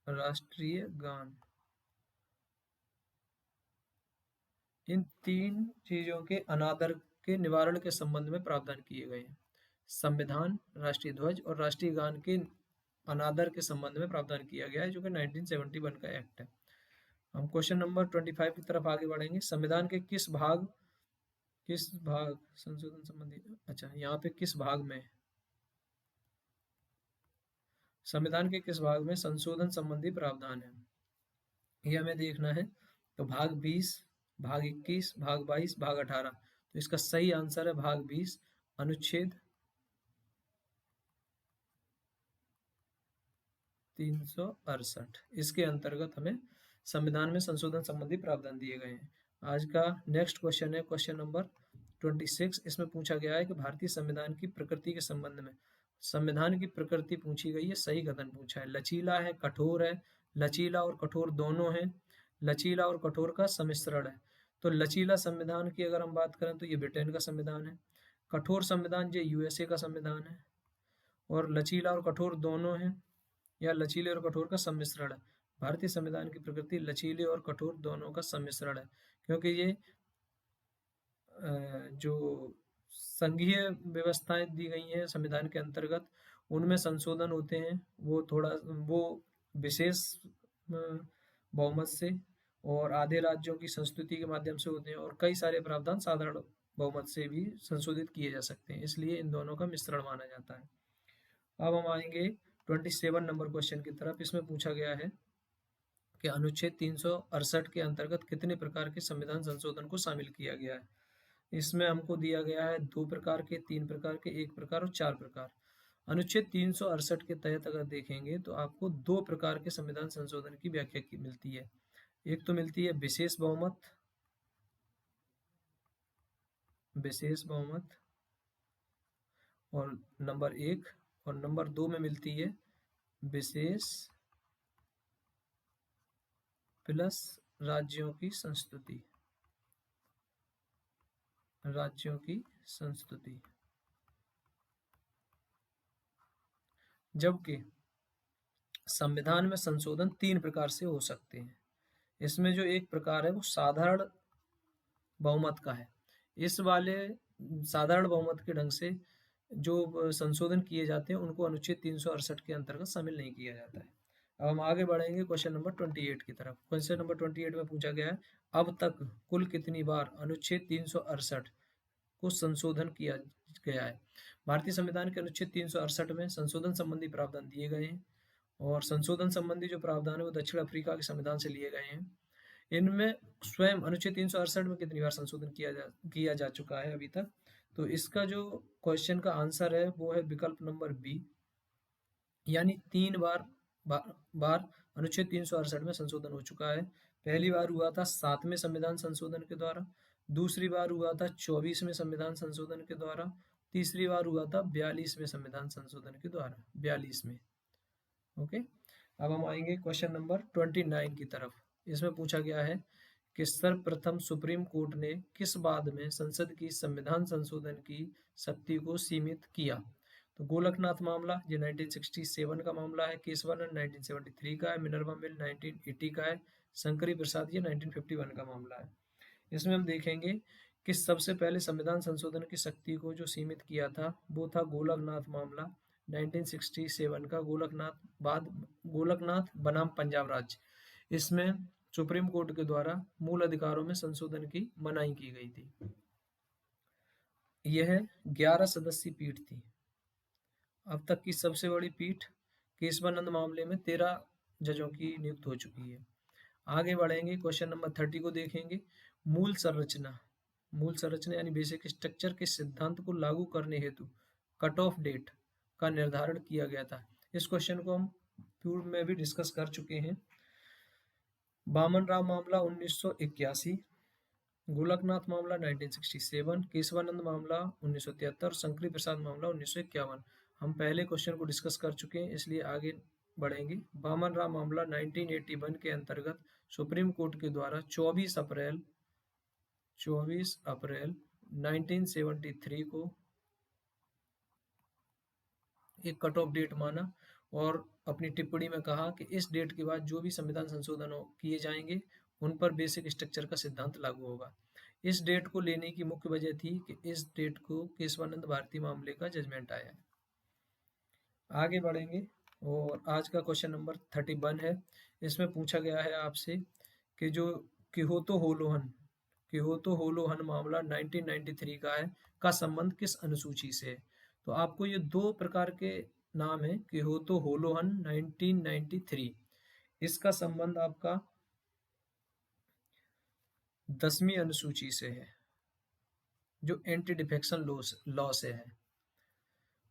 राष्ट्रीय गान, इन 3 चीजों के अनादर के निवारण के संबंध में प्रावधान किए गए हैं। संविधान, राष्ट्रीय ध्वज और राष्ट्रीय गान के अनादर के संबंध में प्रावधान किया गया है, जो कि 1971 का एक्ट है। हम क्वेश्चन नंबर 25 की तरफ आगे बढ़ेंगे। संविधान के किस भाग संशोधन संबंधी, अच्छा यहाँ पे किस भाग में, संविधान के किस भाग में संशोधन संबंधी प्रावधान है, ये हमें देखना है। तो भाग 20, भाग 21, भाग 22, भाग 18। तो इसका सही आंसर है भाग 20, अनुच्छेद 368। इसके अंतर्गत हमें संविधान में संशोधन संबंधी प्रावधान दिए गए हैं। आज का नेक्स्ट क्वेश्चन है क्वेश्चन नंबर 26। इसमें पूछा गया है कि भारतीय संविधान की प्रकृति के संबंध में, संविधान की प्रकृति पूछी गई है, सही कथन पूछा है। लचीला है, कठोर है, लचीला और कठोर दोनों है, लचीला और कठोर का सम्मिश्रण है। तो लचीला संविधान की अगर हम बात करें तो ये ब्रिटेन का संविधान है, कठोर संविधान ये यूएसए का संविधान है, और लचीला और कठोर दोनों है या लचीले और कठोर का सम्मिश्रण है? भारतीय संविधान की प्रकृति लचीले और कठोर दोनों का सम्मिश्रण है, क्योंकि ये जो संघीय व्यवस्थाएं दी गई हैं संविधान के अंतर्गत, उनमें संशोधन होते हैं वो विशेष बहुमत से, और आधे राज्यों की संस्तुति के माध्यम से होते हैं, और कई सारे प्रावधान साधारण बहुमत से भी संशोधित किए जा सकते हैं, इसलिए इन दोनों का मिश्रण माना जाता है। अब हम आएंगे 27 नंबर क्वेश्चन की तरफ। इसमें पूछा गया है कि अनुच्छेद 368 के अंतर्गत कितने प्रकार के संविधान संशोधन को शामिल किया गया है? इसमें हमको दिया गया है 2 प्रकार के, 3 प्रकार के, 1 प्रकार और 4 प्रकार। अनुच्छेद 368 के तहत अगर देखेंगे तो आपको 2 प्रकार के संविधान संशोधन की व्याख्या की मिलती है। एक तो मिलती है विशेष बहुमत और नंबर 1, और नंबर 2 में मिलती है विशेष प्लस राज्यों की संस्तुति। जबकि संविधान में संशोधन 3 प्रकार से हो सकते हैं। इसमें जो एक प्रकार है वो साधारण बहुमत का है। इस वाले साधारण बहुमत के ढंग से जो संशोधन किए जाते हैं उनको अनुच्छेद 368 के अंतर्गत शामिल नहीं किया जाता है। अब हम आगे बढ़ेंगे क्वेश्चन नंबर 28 की तरफ। क्वेश्चन नंबर 28 में पूछा गया है अब तक कुल कितनी बार अनुच्छेद 368 को संशोधन किया गया है? भारतीय संविधान के अनुच्छेद 368 में संशोधन संबंधी प्रावधान दिए गए हैं, और संशोधन संबंधी जो प्रावधान है वो दक्षिण अफ्रीका के संविधान से लिए गए हैं। इनमें स्वयं अनुच्छेद 368 में कितनी बार संशोधन किया जा चुका है अभी तक? तो इसका जो क्वेश्चन का आंसर है वो है विकल्प नंबर बी, यानी 3 बार अनुच्छेद 368 में संशोधन हो चुका है। पहली बार हुआ था 7वें संविधान संशोधन के द्वारा, दूसरी बार हुआ था 24वें संविधान संशोधन के द्वारा, तीसरी बार हुआ था 42वें संविधान संशोधन के द्वारा, 42 में। ओके, अब हम आएंगे क्वेश्चन नंबर 29 की तरफ। इसमें पूछा गया है कि सर्वप्रथम सुप्रीम कोर्ट ने किस बाद में संसद की संविधान संशोधन की शक्ति को सीमित किया? तो गोलकनाथ मामला ये 1967 का मामला है, केशवानंद 1973 का है, मिनर्वा मिल 1980 का है, शंकरी प्रसाद ये 1951 का मामला है। इसमें हम देखेंगे कि सबसे पहले संविधान संशोधन की शक्ति को जो सीमित किया था वो था गोलकनाथ मामला 1967 का, गोलकनाथ बनाम पंजाब राज्य। इसमें सुप्रीम कोर्ट के द्वारा मूल अधिकारों में संशोधन की मनाही की गई थी। यह 11 सदस्यीय पीठ थी। अब तक की सबसे बड़ी पीठ केशवानंद मामले में 13 जजों की नियुक्त हो चुकी है। आगे बढ़ेंगे, क्वेश्चन नंबर 30 को देखेंगे। मूल संरचना यानी बेसिक स्ट्रक्चर के सिद्धांत को लागू करने हेतु कट ऑफ डेट का निर्धारण किया गया था। इस क्वेश्चन को हम पूर्व में भी डिस्कस कर चुके हैं। बामन राव मामला 1981, गोलकनाथ मामला 1967, केशवानंद मामला 1973, शंकरी प्रसाद मामला 1951। हम पहले क्वेश्चन को डिस्कस कर चुके हैं, इसलिए आगे बढ़ेंगे। बामन राव मामला 1981 के अंतर्गत सुप्रीम कोर्ट के द्वारा 24 अप्रैल 1973 को एक कट ऑफ डेट माना और अपनी टिप्पणी में कहा कि इस डेट के बाद जो भी संविधान संशोधन किए जाएंगे उन पर बेसिक स्ट्रक्चर का सिद्धांत लागू होगा। इस डेट को लेने की मुख्य वजह थी कि इस डेट को केशवानंद भारती मामले का जजमेंट आया। आगे बढ़ेंगे और आज का क्वेश्चन नंबर 31 है। इसमें पूछा गया है आपसे कि जो किहोतो होलोहन मामला 1993 का है का संबंध किस अनुसूची से है? तो आपको ये 2 प्रकार के नाम है। किहोतो होलोहन 1993, इसका संबंध आपका 10वीं अनुसूची से है जो एंटी डिफेक्शन लॉ से है।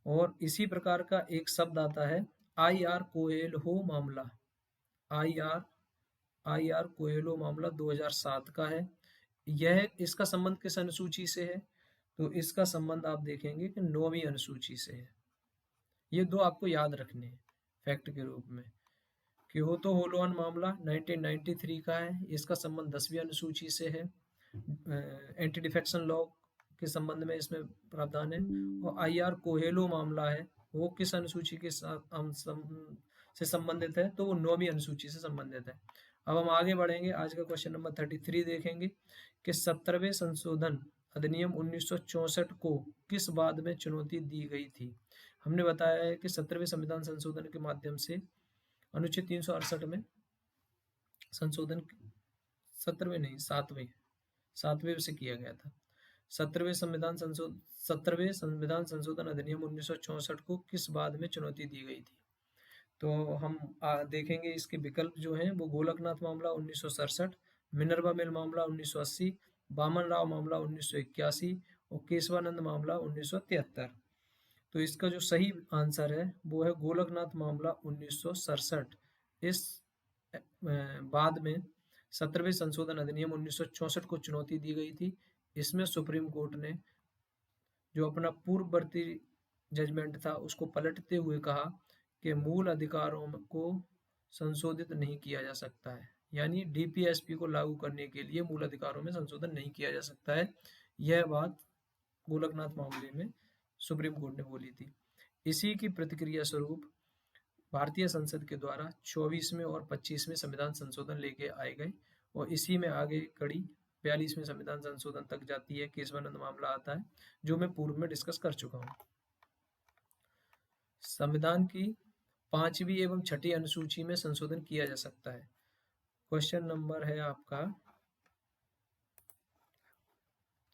और इसी प्रकार का एक शब्द आता है आई.आर. कोएल्हो मामला, आई.आर. कोएल्हो मामला 2007 का है। इसका संबंध किस अनुसूची से है? तो इसका संबंध आप देखेंगे कि 9वीं अनुसूची से है। ये 2 आपको याद रखने हैं फैक्ट के रूप में। किहोतो होलोहन मामला 1993 का है, इसका संबंध 10वीं अनुसूची से है, एंटी डिफेक्शन लॉ के संबंध में इसमें प्रावधान है। और आई.आर. कोहेलो मामला है वो किस अनुसूची के साथ से संबंधित है तो वो 9वीं अनुसूची से संबंधित है। अब हम आगे बढ़ेंगे। आज का क्वेश्चन नंबर 33 देखेंगे कि 17वें संशोधन अधिनियम 1964 को किस बात में चुनौती दी गई थी। हमने बताया है कि 17वें संविधान संशोधन के माध्यम से अनुच्छेद 368 में संशोधन 17वें नहीं 7वें से किया गया था। 17वें संविधान संशोधन अधिनियम 1964 को किस बात में चुनौती दी गई थी। तो हम देखेंगे इसके विकल्प जो हैं वो गोलकनाथ मामला 1967, मिनर्वा मिल मामला 1980, बामन राव मामला 1981 और केशवानंद मामला 1973। तो इसका जो सही आंसर है वो है गोलकनाथ मामला 1967। इस बाद में 17वें संशोधन अधिनियम 1964 को चुनौती दी गई थी। इसमें सुप्रीम कोर्ट ने जो अपना पूर्ववर्ती जजमेंट था उसको पलटते हुए कहा कि मूल अधिकारों को संशोधित नहीं किया जा सकता है, यानी डीपीएसपी को लागू करने के लिए मूल अधिकारों में संशोधन नहीं किया जा सकता है। यह बात गोलकनाथ मामले में सुप्रीम कोर्ट ने बोली थी। इसी की प्रतिक्रिया स्वरूप भारतीय संसद के द्वारा 24वें और 25वें संविधान संशोधन लेके आए गए और इसी में आगे कड़ी 42वें संविधान संशोधन तक जाती है। केशवानंद मामला आता है जो मैं पूर्व में डिस्कस कर चुका हूँ। संविधान की 5वीं एवं 6ठी अनुसूची में संशोधन किया जा सकता है। क्वेश्चन नंबर है आपका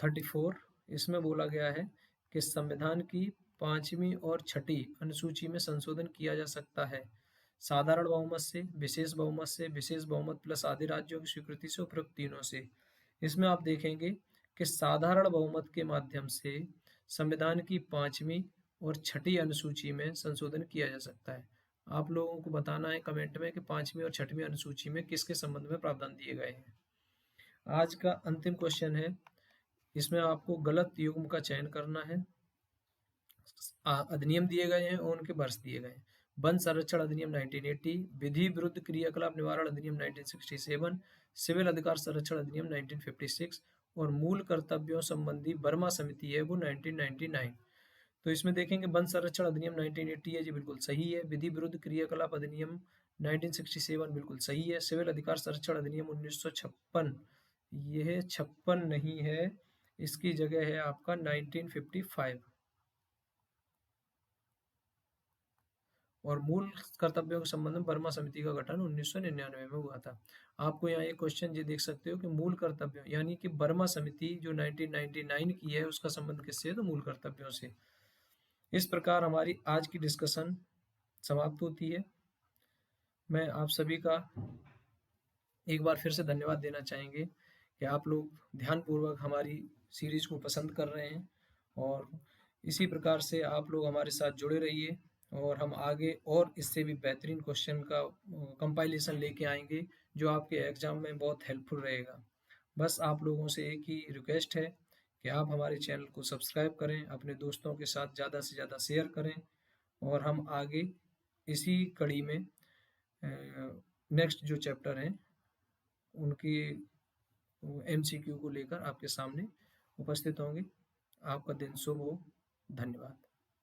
34। इसमें बोला गया है कि संविधान की 5वीं और 6ठी अनुसूची में संशोधन किया जा सकता है साधारण बहुमत से, विशेष बहुमत से, विशेष बहुमत प्लस आधे राज्यों की स्वीकृति से, उपरोक्त तीनों से। इसमें आप देखेंगे कि साधारण बहुमत के माध्यम से संविधान की 5वीं और 6ठी अनुसूची में संशोधन किया जा सकता है। आप लोगों को बताना है कमेंट में कि 5वीं और 6वीं अनुसूची में किसके संबंध में प्रावधान दिए गए हैं। आज का अंतिम क्वेश्चन है, इसमें आपको गलत युग्म का चयन करना है। अधिनियम दिए गए हैं और उनके वर्ष दिए गए हैं। वन संरक्षण अधिनियम 1980, विधि विरुद्ध क्रियाकलाप निवारण अधिनियम 1967, सिविल अधिकार संरक्षण अधिनियम 1956 और मूल कर्तव्यों संबंधी बर्मा समिति है वो 1999। तो इसमें देखेंगे वन संरक्षण अधिनियम 1980 है जी, बिल्कुल सही है। विधि विरुद्ध क्रियाकलाप अधिनियम 1967 बिल्कुल सही है। सिविल अधिकार संरक्षण अधिनियम 1956, यह 56 नहीं है, इसकी जगह है आपका 1955। और मूल कर्तव्यों के संबंध में बर्मा समिति का गठन 1999 में हुआ था। आपको यहाँ एक क्वेश्चन ये देख सकते हो कि मूल कर्तव्यों यानी कि बर्मा समिति जो 1999 की है उसका संबंध किससे है, तो मूल कर्तव्यों से। इस प्रकार हमारी आज की डिस्कशन समाप्त होती है। मैं आप सभी का एक बार फिर से धन्यवाद देना चाहेंगे कि आप लोग ध्यानपूर्वक हमारी सीरीज को पसंद कर रहे हैं और इसी प्रकार से आप लोग हमारे साथ जुड़े रहिए और हम आगे और इससे भी बेहतरीन क्वेश्चन का कंपाइलेशन लेके आएंगे जो आपके एग्जाम में बहुत हेल्पफुल रहेगा। बस आप लोगों से एक ही रिक्वेस्ट है कि आप हमारे चैनल को सब्सक्राइब करें, अपने दोस्तों के साथ ज़्यादा से ज़्यादा शेयर करें और हम आगे इसी कड़ी में नेक्स्ट जो चैप्टर हैं उनकी MCQ को लेकर आपके सामने उपस्थित होंगे। आपका दिन शुभ हो। धन्यवाद।